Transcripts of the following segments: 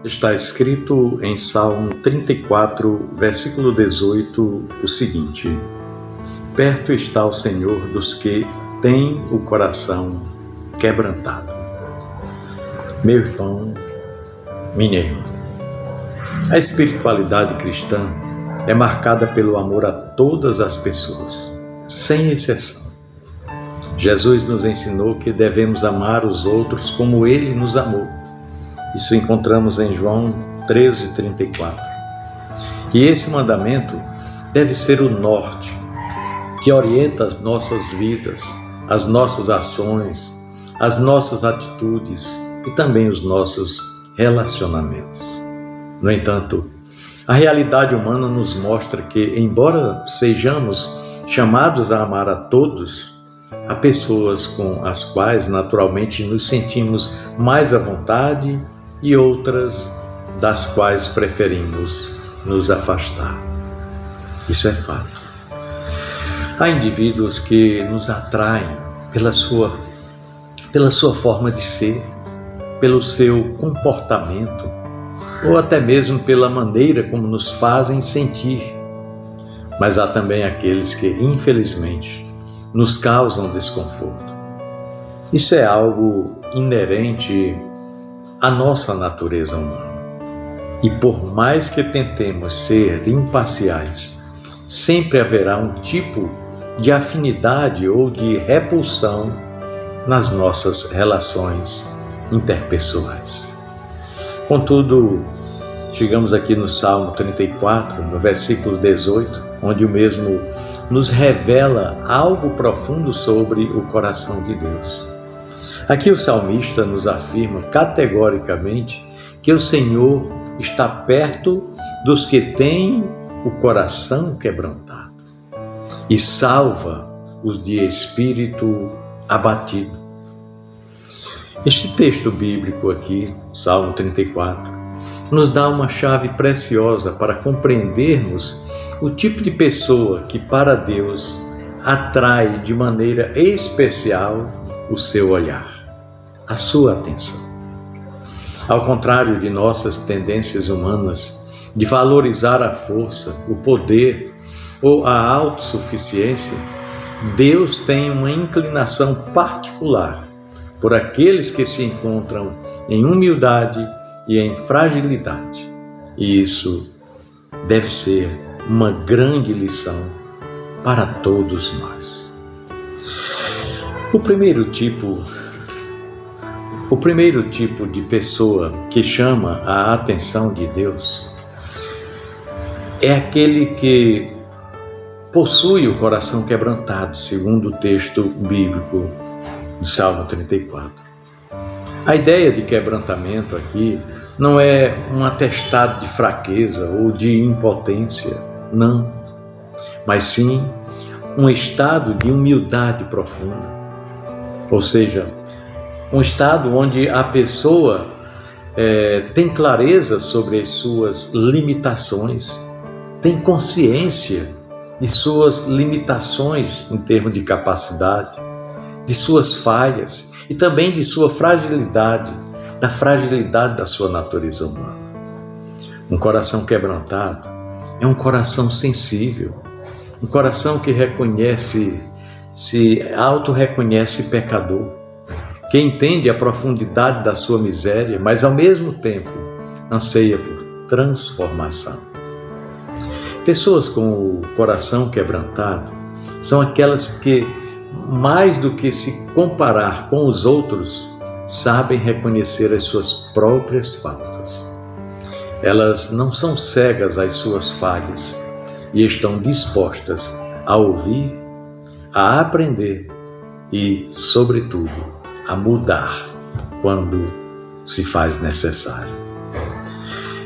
Está escrito em Salmo 34, versículo 18, o seguinte: Perto está o Senhor dos que têm o coração quebrantado. Meu irmão, minha irmã, a espiritualidade cristã é marcada pelo amor a todas as pessoas, sem exceção. Jesus nos ensinou que devemos amar os outros como Ele nos amou. Isso encontramos em João 13:34. E esse mandamento deve ser o norte que orienta as nossas vidas, as nossas ações, as nossas atitudes e também os nossos relacionamentos. No entanto, a realidade humana nos mostra que, embora sejamos chamados a amar a todos, há pessoas com as quais naturalmente nos sentimos mais à vontade e outras das quais preferimos nos afastar. Isso é fato. Há indivíduos que nos atraem pela sua forma de ser, pelo seu comportamento, ou até mesmo pela maneira como nos fazem sentir. Mas há também aqueles que, infelizmente, nos causam desconforto. Isso é algo inerente à nossa natureza humana. E por mais que tentemos ser imparciais, sempre haverá um tipo de afinidade ou de repulsão nas nossas relações interpessoais. Contudo, chegamos aqui no Salmo 34, no versículo 18, onde o mesmo nos revela algo profundo sobre o coração de Deus. Aqui o salmista nos afirma categoricamente que o Senhor está perto dos que têm o coração quebrantado e salva os de espírito abatido. Este texto bíblico aqui, Salmo 34, nos dá uma chave preciosa para compreendermos o tipo de pessoa que para Deus atrai de maneira especial o seu olhar, a sua atenção. Ao contrário de nossas tendências humanas de valorizar a força, o poder ou a autossuficiência, Deus tem uma inclinação particular por aqueles que se encontram em humildade e em fragilidade. E isso deve ser uma grande lição para todos nós. O primeiro tipo de pessoa que chama a atenção de Deus é aquele que possui o coração quebrantado, segundo o texto bíblico do Salmo 34. A ideia de quebrantamento aqui não é um atestado de fraqueza ou de impotência, não, mas sim um estado de humildade profunda, ou seja, um estado onde a pessoa tem clareza sobre as suas limitações, tem consciência de suas limitações em termos de capacidade, de suas falhas e também de sua fragilidade, da fragilidade da sua natureza humana. Um coração quebrantado é um coração sensível, um coração que se auto-reconhece pecador, que entende a profundidade da sua miséria, mas ao mesmo tempo anseia por transformação. Pessoas com o coração quebrantado são aquelas que, mais do que se comparar com os outros, sabem reconhecer as suas próprias faltas. Elas não são cegas às suas falhas e estão dispostas a ouvir, a aprender e, sobretudo, a mudar quando se faz necessário.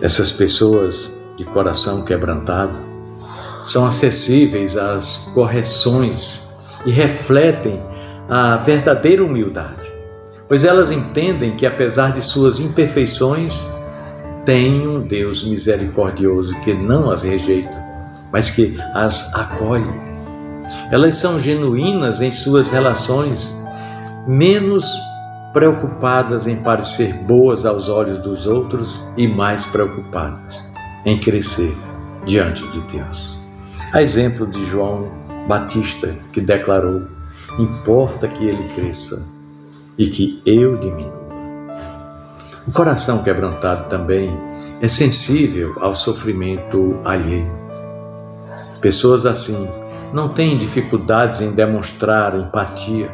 Essas pessoas de coração quebrantado são acessíveis às correções e refletem a verdadeira humildade, pois elas entendem que, apesar de suas imperfeições, tem um Deus misericordioso que não as rejeita, mas que as acolhe. Elas são genuínas em suas relações, menos preocupadas em parecer boas aos olhos dos outros e mais preocupadas em crescer diante de Deus. A exemplo de João Batista, que declarou: importa que ele cresça e que eu diminua. O coração quebrantado também é sensível ao sofrimento alheio. Pessoas assim não têm dificuldades em demonstrar empatia,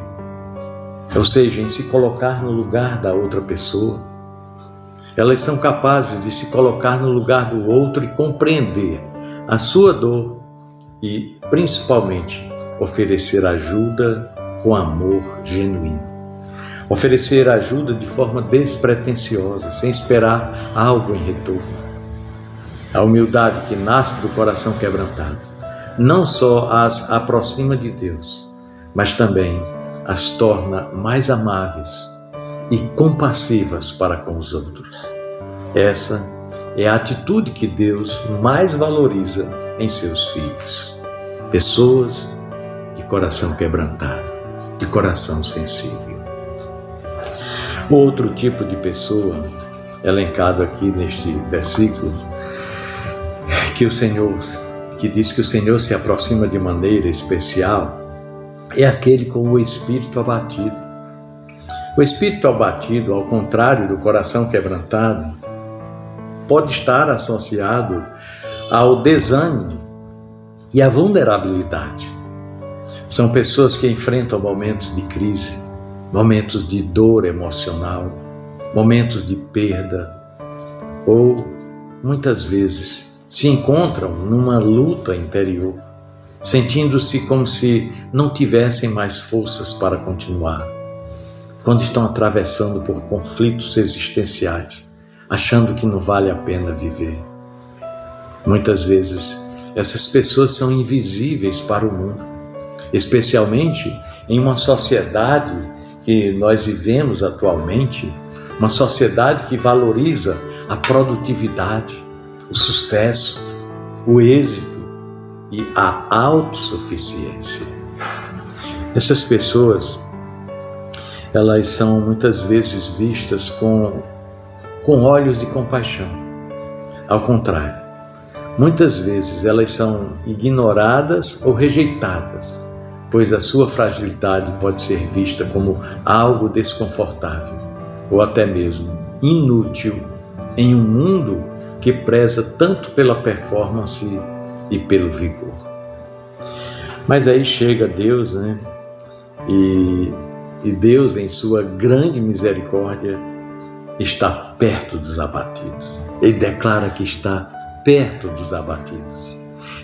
ou seja, em se colocar no lugar da outra pessoa. Elas são capazes de se colocar no lugar do outro e compreender a sua dor e, principalmente, oferecer ajuda com amor genuíno. Oferecer ajuda de forma despretensiosa, sem esperar algo em retorno. A humildade que nasce do coração quebrantado não só as aproxima de Deus, mas também as torna mais amáveis e compassivas para com os outros. Essa é a atitude que Deus mais valoriza em seus filhos. Pessoas de coração quebrantado, de coração sensível. Outro tipo de pessoa, elencado aqui neste versículo, que diz que o Senhor se aproxima de maneira especial, é aquele com o espírito abatido. O espírito abatido, ao contrário do coração quebrantado, pode estar associado ao desânimo e à vulnerabilidade. São pessoas que enfrentam momentos de crise, momentos de dor emocional, momentos de perda, ou muitas vezes se encontram numa luta interior, sentindo-se como se não tivessem mais forças para continuar, quando estão atravessando por conflitos existenciais, achando que não vale a pena viver. Muitas vezes, essas pessoas são invisíveis para o mundo, especialmente em uma sociedade que nós vivemos atualmente, uma sociedade que valoriza a produtividade, o sucesso, o êxito e a autossuficiência. Essas pessoas, elas são muitas vezes vistas com olhos de compaixão. Ao contrário, muitas vezes elas são ignoradas ou rejeitadas, pois a sua fragilidade pode ser vista como algo desconfortável ou até mesmo inútil em um mundo que preza tanto pela performance e pelo vigor. Mas aí chega Deus, né? E Deus, em sua grande misericórdia, está perto dos abatidos. Ele declara que está perto dos abatidos.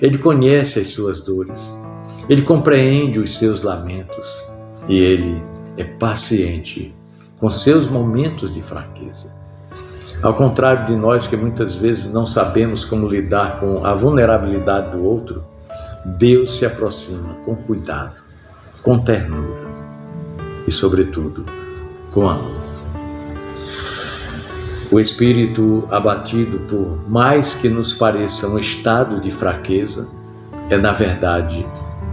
Ele conhece as suas dores. Ele compreende os seus lamentos e Ele é paciente com seus momentos de fraqueza. Ao contrário de nós que muitas vezes não sabemos como lidar com a vulnerabilidade do outro, Deus se aproxima com cuidado, com ternura e, sobretudo, com amor. O espírito abatido, por mais que nos pareça um estado de fraqueza, é, na verdade,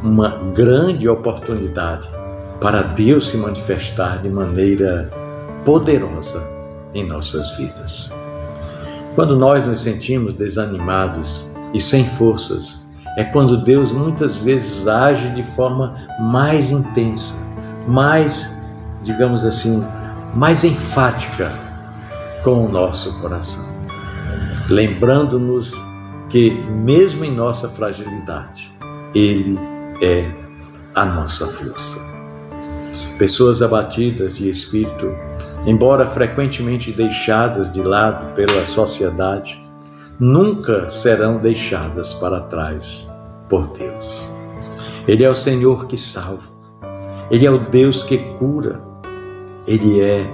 uma grande oportunidade para Deus se manifestar de maneira poderosa em nossas vidas. Quando nós nos sentimos desanimados e sem forças, é quando Deus muitas vezes age de forma mais intensa, mais, digamos assim, mais enfática com o nosso coração, lembrando-nos que mesmo em nossa fragilidade, Ele é a nossa força. Pessoas abatidas de espírito, embora frequentemente deixadas de lado pela sociedade, nunca serão deixadas para trás por Deus. Ele é o Senhor que salva. Ele é o Deus que cura. Ele é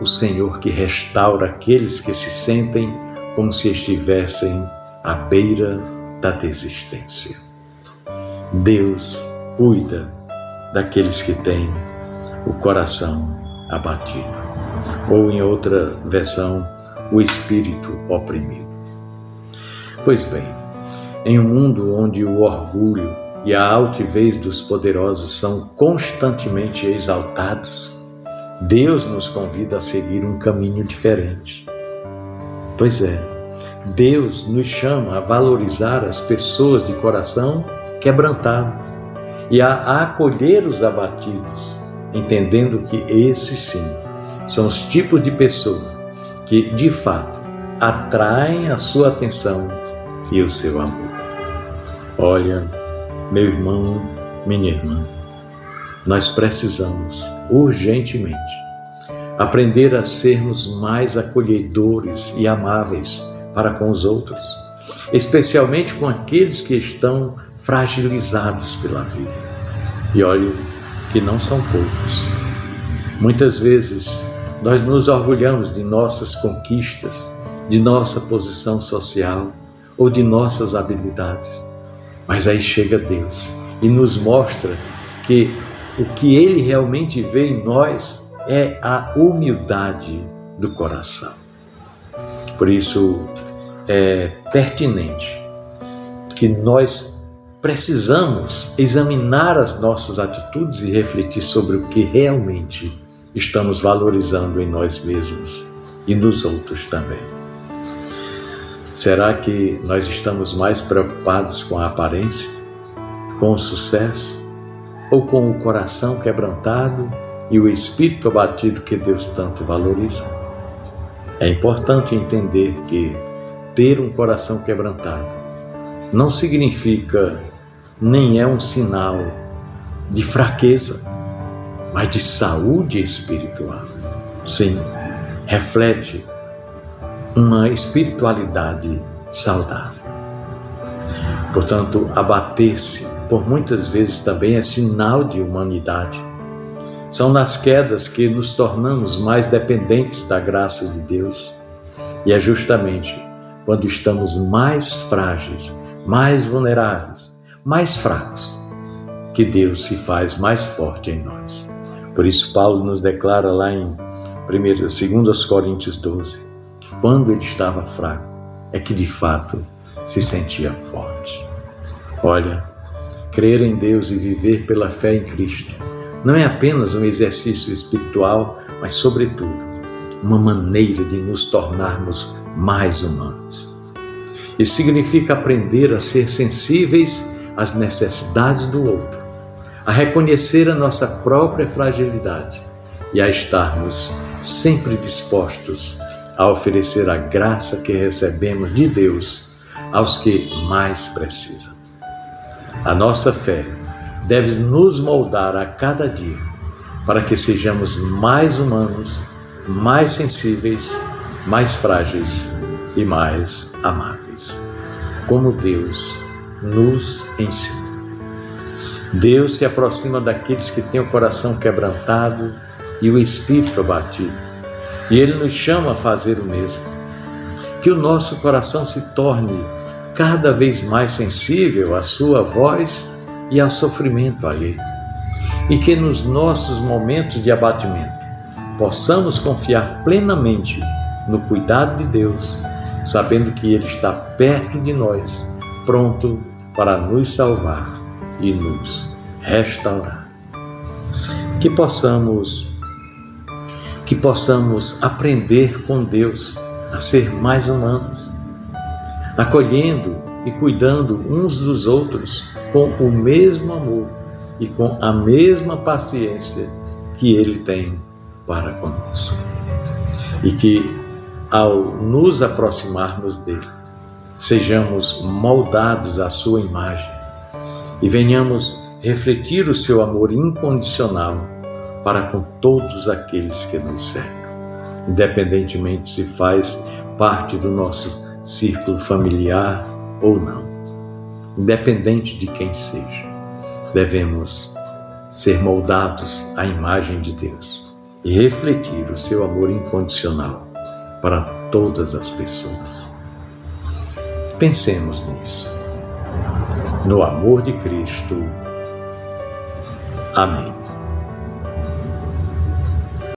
o Senhor que restaura aqueles que se sentem como se estivessem à beira da desistência. Deus cuida daqueles que têm o coração abatido, ou em outra versão, o espírito oprimido. Pois bem, em um mundo onde o orgulho e a altivez dos poderosos são constantemente exaltados, Deus nos convida a seguir um caminho diferente. Pois é, Deus nos chama a valorizar as pessoas de coração quebrantado e a acolher os abatidos, entendendo que esses sim são os tipos de pessoas que, de fato, atraem a sua atenção e o seu amor. Olha, meu irmão, minha irmã, nós precisamos urgentemente aprender a sermos mais acolhedores e amáveis para com os outros, especialmente com aqueles que estão fragilizados pela vida. E olha que não são poucos. Muitas vezes nós nos orgulhamos de nossas conquistas, de nossa posição social ou de nossas habilidades. Mas aí chega Deus e nos mostra que o que Ele realmente vê em nós é a humildade do coração. Por isso é pertinente que nós precisamos examinar as nossas atitudes e refletir sobre o que realmente estamos valorizando em nós mesmos e nos outros também. Será que nós estamos mais preocupados com a aparência, com o sucesso, ou com o coração quebrantado e o espírito abatido que Deus tanto valoriza? É importante entender que ter um coração quebrantado não significa nem é um sinal de fraqueza, mas de saúde espiritual. Sim, reflete uma espiritualidade saudável. Portanto, abater-se por muitas vezes também é sinal de humanidade. São nas quedas que nos tornamos mais dependentes da graça de Deus. E é justamente quando estamos mais frágeis, mais vulneráveis, mais fracos, que Deus se faz mais forte em nós. Por isso Paulo nos declara lá em 2 Coríntios 12, que quando ele estava fraco, é que de fato se sentia forte. Olha, crer em Deus e viver pela fé em Cristo não é apenas um exercício espiritual, mas sobretudo uma maneira de nos tornarmos mais humanos. Isso significa aprender a ser sensíveis às necessidades do outro, a reconhecer a nossa própria fragilidade e a estarmos sempre dispostos a oferecer a graça que recebemos de Deus aos que mais precisam. A nossa fé deve nos moldar a cada dia para que sejamos mais humanos, mais sensíveis, mais frágeis e mais amáveis, como Deus nos ensina. Deus se aproxima daqueles que têm o coração quebrantado e o espírito abatido, e Ele nos chama a fazer o mesmo. Que o nosso coração se torne cada vez mais sensível à sua voz e ao sofrimento alheio, e que nos nossos momentos de abatimento possamos confiar plenamente no cuidado de Deus, sabendo que Ele está perto de nós, pronto para nos salvar e nos restaurar. Que possamos aprender com Deus a ser mais humanos, acolhendo e cuidando uns dos outros com o mesmo amor e com a mesma paciência que Ele tem para conosco. E que, ao nos aproximarmos dEle, sejamos moldados à sua imagem e venhamos refletir o seu amor incondicional para com todos aqueles que nos cercam, independentemente se faz parte do nosso círculo familiar ou não. Independente de quem seja, devemos ser moldados à imagem de Deus e refletir o seu amor incondicional para todas as pessoas. Pensemos nisso. No amor de Cristo. Amém.